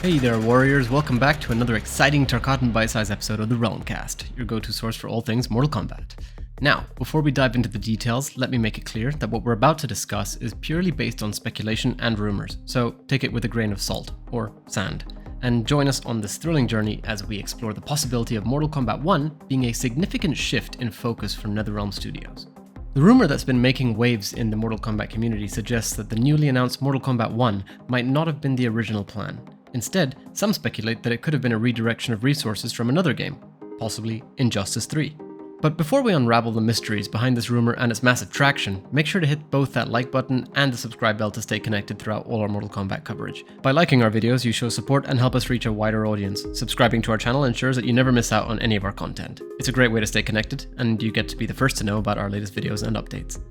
Hey there, warriors. Welcome back to another exciting Tarkatan Bitesized episode of the Realm Kast, your go-to source for all things Mortal Kombat. Now, before we dive into the details, let me make it clear that what we're about to discuss is purely based on speculation and rumors, so take it with a grain of salt, or sand, and join us on this thrilling journey as we explore the possibility of Mortal Kombat 1 being a significant shift in focus from NetherRealm Studios. The rumor that's been making waves in the Mortal Kombat community suggests that the newly announced Mortal Kombat 1 might not have been the original plan. Instead, some speculate that it could have been a redirection of resources from another game, possibly Injustice 3. But before we unravel the mysteries behind this rumor and its massive traction, make sure to hit both that like button and the subscribe bell to stay connected throughout all our Mortal Kombat coverage. By liking our videos, you show support and help us reach a wider audience. Subscribing to our channel ensures that you never miss out on any of our content. It's a great way to stay connected, and you get to be the first to know about our latest videos and updates.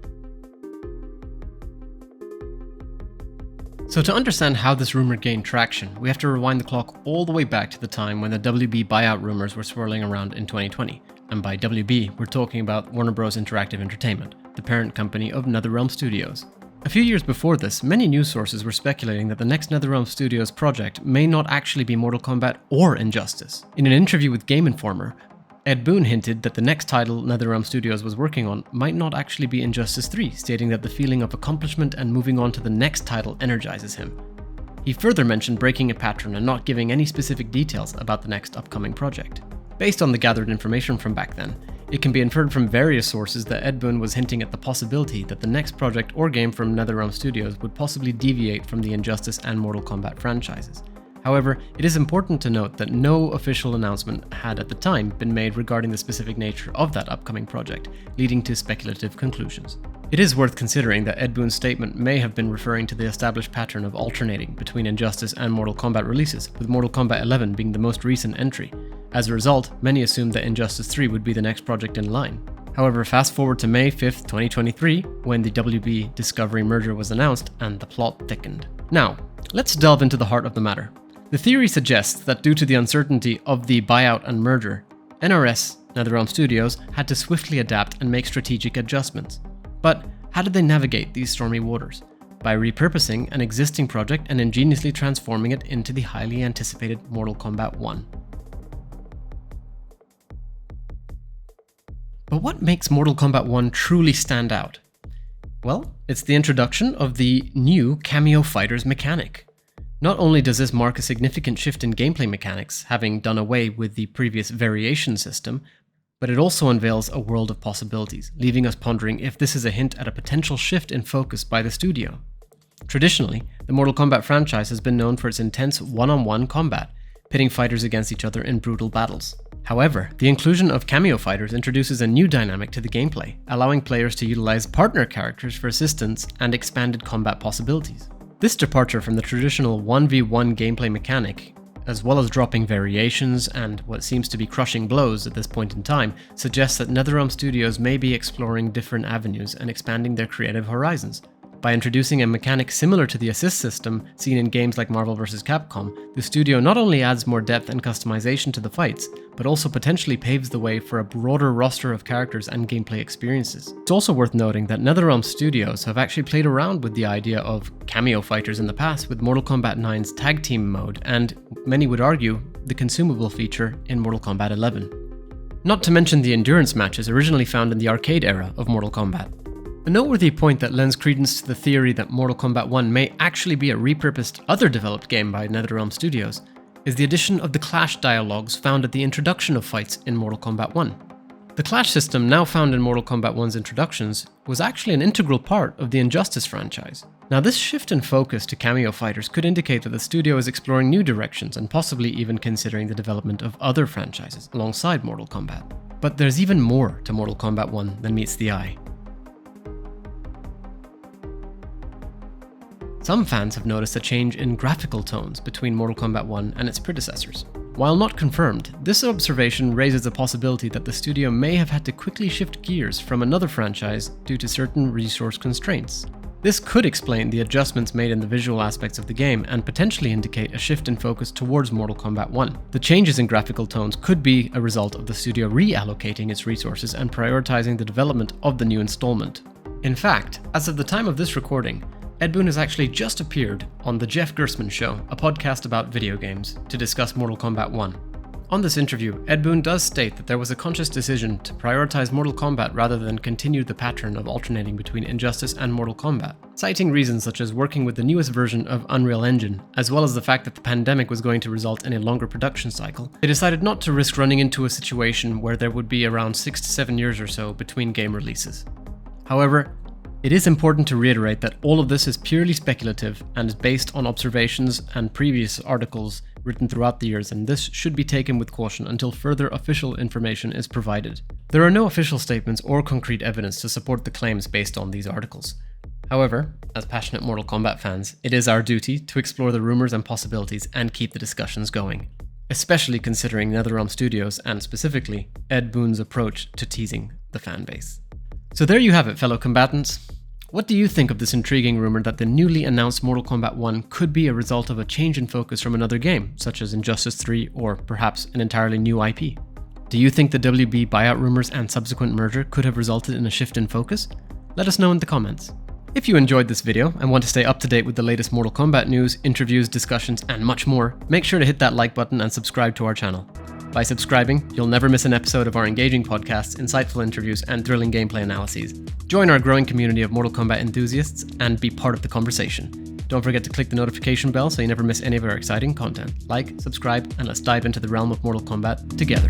So to understand how this rumor gained traction, we have to rewind the clock all the way back to the time when the WB buyout rumors were swirling around in 2020. And by WB, we're talking about Warner Bros. Interactive Entertainment, the parent company of NetherRealm Studios. A few years before this, many news sources were speculating that the next NetherRealm Studios project may not actually be Mortal Kombat or Injustice. In an interview with Game Informer, Ed Boon hinted that the next title NetherRealm Studios was working on might not actually be Injustice 3, stating that the feeling of accomplishment and moving on to the next title energizes him. He further mentioned breaking a pattern and not giving any specific details about the next upcoming project. Based on the gathered information from back then, it can be inferred from various sources that Ed Boon was hinting at the possibility that the next project or game from NetherRealm Studios would possibly deviate from the Injustice and Mortal Kombat franchises. However, it is important to note that no official announcement had at the time been made regarding the specific nature of that upcoming project, leading to speculative conclusions. It is worth considering that Ed Boon's statement may have been referring to the established pattern of alternating between Injustice and Mortal Kombat releases, with Mortal Kombat 11 being the most recent entry. As a result, many assumed that Injustice 3 would be the next project in line. However, fast forward to May 5th, 2023, when the WB Discovery merger was announced and the plot thickened. Now, let's delve into the heart of the matter. The theory suggests that due to the uncertainty of the buyout and merger, NRS, NetherRealm Studios, had to swiftly adapt and make strategic adjustments. But how did they navigate these stormy waters? By repurposing an existing project and ingeniously transforming it into the highly anticipated Mortal Kombat 1. But what makes Mortal Kombat 1 truly stand out? Well, it's the introduction of the new Cameo Fighters mechanic. Not only does this mark a significant shift in gameplay mechanics, having done away with the previous variation system, but it also unveils a world of possibilities, leaving us pondering if this is a hint at a potential shift in focus by the studio. Traditionally, the Mortal Kombat franchise has been known for its intense one-on-one combat, pitting fighters against each other in brutal battles. However, the inclusion of Cameo Fighters introduces a new dynamic to the gameplay, allowing players to utilize partner characters for assistance and expanded combat possibilities. This departure from the traditional 1v1 gameplay mechanic, as well as dropping variations and what seems to be crushing blows at this point in time, suggests that NetherRealm Studios may be exploring different avenues and expanding their creative horizons. By introducing a mechanic similar to the assist system seen in games like Marvel vs. Capcom, the studio not only adds more depth and customization to the fights, but also potentially paves the way for a broader roster of characters and gameplay experiences. It's also worth noting that NetherRealm Studios have actually played around with the idea of Cameo Fighters in the past with Mortal Kombat 9's Tag Team mode, and many would argue, the consumable feature in Mortal Kombat 11. Not to mention the endurance matches originally found in the arcade era of Mortal Kombat. A noteworthy point that lends credence to the theory that Mortal Kombat 1 may actually be a repurposed other developed game by NetherRealm Studios is the addition of the clash dialogues found at the introduction of fights in Mortal Kombat 1. The clash system now found in Mortal Kombat 1's introductions was actually an integral part of the Injustice franchise. Now this shift in focus to Cameo Fighters could indicate that the studio is exploring new directions and possibly even considering the development of other franchises alongside Mortal Kombat. But there's even more to Mortal Kombat 1 than meets the eye. Some fans have noticed a change in graphical tones between Mortal Kombat 1 and its predecessors. While not confirmed, this observation raises the possibility that the studio may have had to quickly shift gears from another franchise due to certain resource constraints. This could explain the adjustments made in the visual aspects of the game and potentially indicate a shift in focus towards Mortal Kombat 1. The changes in graphical tones could be a result of the studio reallocating its resources and prioritizing the development of the new installment. In fact, as of the time of this recording, Ed Boon has actually just appeared on The Jeff Gerstmann Show, a podcast about video games, to discuss Mortal Kombat 1. On this interview, Ed Boon does state that there was a conscious decision to prioritize Mortal Kombat rather than continue the pattern of alternating between Injustice and Mortal Kombat, citing reasons such as working with the newest version of Unreal Engine, as well as the fact that the pandemic was going to result in a longer production cycle. They decided not to risk running into a situation where there would be around 6 to 7 years or so between game releases. However, it is important to reiterate that all of this is purely speculative and is based on observations and previous articles written throughout the years, and this should be taken with caution until further official information is provided. There are no official statements or concrete evidence to support the claims based on these articles. However, as passionate Mortal Kombat fans, it is our duty to explore the rumors and possibilities and keep the discussions going, especially considering NetherRealm Studios and specifically Ed Boon's approach to teasing the fanbase. So there you have it, fellow combatants. What do you think of this intriguing rumor that the newly announced Mortal Kombat 1 could be a result of a change in focus from another game, such as Injustice 3 or perhaps an entirely new IP? Do you think the WB buyout rumors and subsequent merger could have resulted in a shift in focus? Let us know in the comments. If you enjoyed this video and want to stay up to date with the latest Mortal Kombat news, interviews, discussions, and much more, make sure to hit that like button and subscribe to our channel. By subscribing, you'll never miss an episode of our engaging podcasts, insightful interviews, and thrilling gameplay analyses. Join our growing community of Mortal Kombat enthusiasts and be part of the conversation. Don't forget to click the notification bell so you never miss any of our exciting content. Like, subscribe, and let's dive into the realm of Mortal Kombat together.